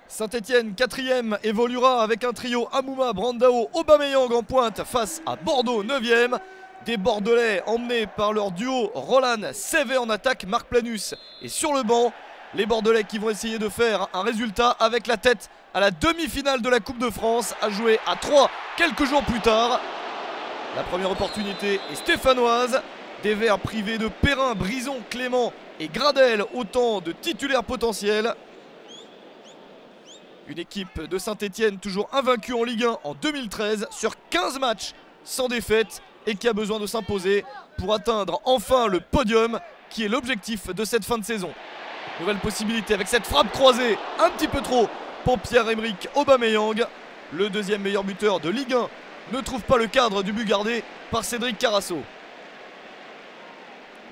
Saint-Etienne, 4e, évoluera avec un trio Amouma, Brandao, Aubameyang en pointe face à Bordeaux, 9e. Des Bordelais emmenés par leur duo Roland, Sèvres en attaque, Marc Planus est sur le banc. Les Bordelais qui vont essayer de faire un résultat avec la tête à la demi-finale de la Coupe de France, à jouer à 3 quelques jours plus tard. La première opportunité est stéphanoise. Des Verts privés de Perrin, Brison, Clément et Gradel, autant de titulaires potentiels. Une équipe de Saint-Etienne toujours invaincue en Ligue 1 en 2013 sur 15 matchs sans défaite et qui a besoin de s'imposer pour atteindre enfin le podium qui est l'objectif de cette fin de saison. Nouvelle possibilité avec cette frappe croisée un petit peu trop pour Pierre-Emerick Aubameyang. Le deuxième meilleur buteur de Ligue 1 ne trouve pas le cadre du but gardé par Cédric Carasso.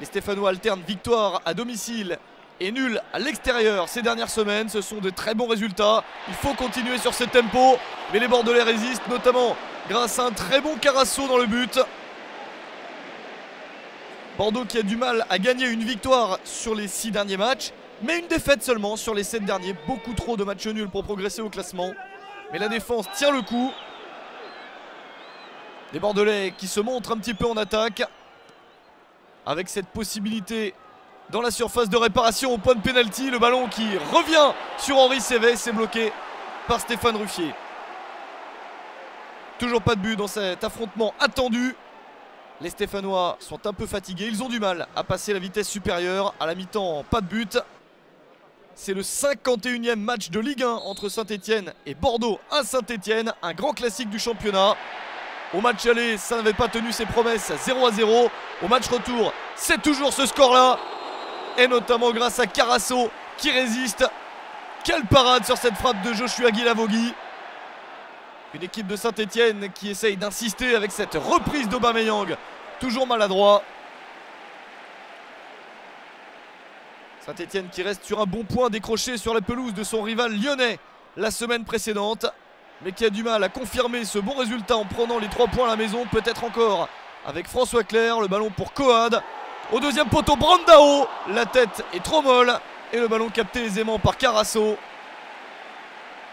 Les Stéphanois alternent victoire à domicile et nul à l'extérieur ces dernières semaines. Ce sont de très bons résultats. Il faut continuer sur ce tempo. Mais les Bordelais résistent, notamment grâce à un très bon Carasso dans le but. Bordeaux qui a du mal à gagner une victoire sur les 6 derniers matchs, mais une défaite seulement sur les 7 derniers. Beaucoup trop de matchs nuls pour progresser au classement. Mais la défense tient le coup. Les Bordelais qui se montrent un petit peu en attaque, avec cette possibilité dans la surface de réparation au point de pénalty. Le ballon qui revient sur Henri Sèvres, c'est bloqué par Stéphane Ruffier. Toujours pas de but dans cet affrontement attendu. Les Stéphanois sont un peu fatigués, ils ont du mal à passer la vitesse supérieure. À la mi-temps, pas de but. C'est le 51e match de Ligue 1 entre Saint-Etienne et Bordeaux à Saint-Etienne, un grand classique du championnat. Au match aller, ça n'avait pas tenu ses promesses, 0-0. Au match retour, c'est toujours ce score-là. Et notamment grâce à Carasso qui résiste. Quelle parade sur cette frappe de Joshua Guilavogui. Une équipe de Saint-Etienne qui essaye d'insister avec cette reprise d'Aubameyang. Toujours maladroit. Saint-Etienne qui reste sur un bon point décroché sur la pelouse de son rival lyonnais la semaine précédente, mais qui a du mal à confirmer ce bon résultat en prenant les 3 points à la maison. Peut-être encore avec François Clerc. Le ballon pour Coad. Au deuxième poteau, Brandao. La tête est trop molle. Et le ballon capté aisément par Carasso.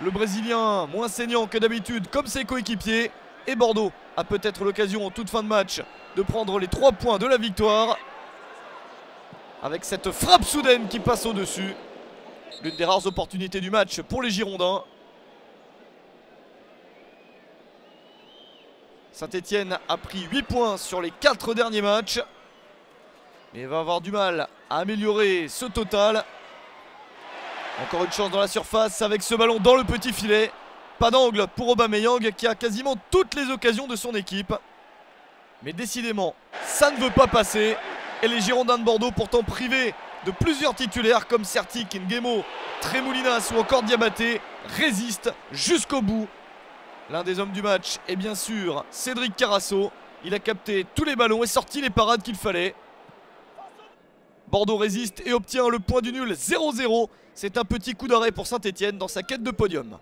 Le Brésilien moins saignant que d'habitude comme ses coéquipiers. Et Bordeaux a peut-être l'occasion en toute fin de match de prendre les 3 points de la victoire. Avec cette frappe soudaine qui passe au-dessus. L'une des rares opportunités du match pour les Girondins. Saint-Etienne a pris 8 points sur les 4 derniers matchs. Mais va avoir du mal à améliorer ce total. Encore une chance dans la surface avec ce ballon dans le petit filet. Pas d'angle pour Aubameyang qui a quasiment toutes les occasions de son équipe. Mais décidément, ça ne veut pas passer. Et les Girondins de Bordeaux, pourtant privés de plusieurs titulaires comme Certic, Nguemo, Tremoulinas ou encore Diabaté, résistent jusqu'au bout. L'un des hommes du match est bien sûr Cédric Carasso. Il a capté tous les ballons et sorti les parades qu'il fallait. Bordeaux résiste et obtient le point du nul 0-0. C'est un petit coup d'arrêt pour Saint-Etienne dans sa quête de podium.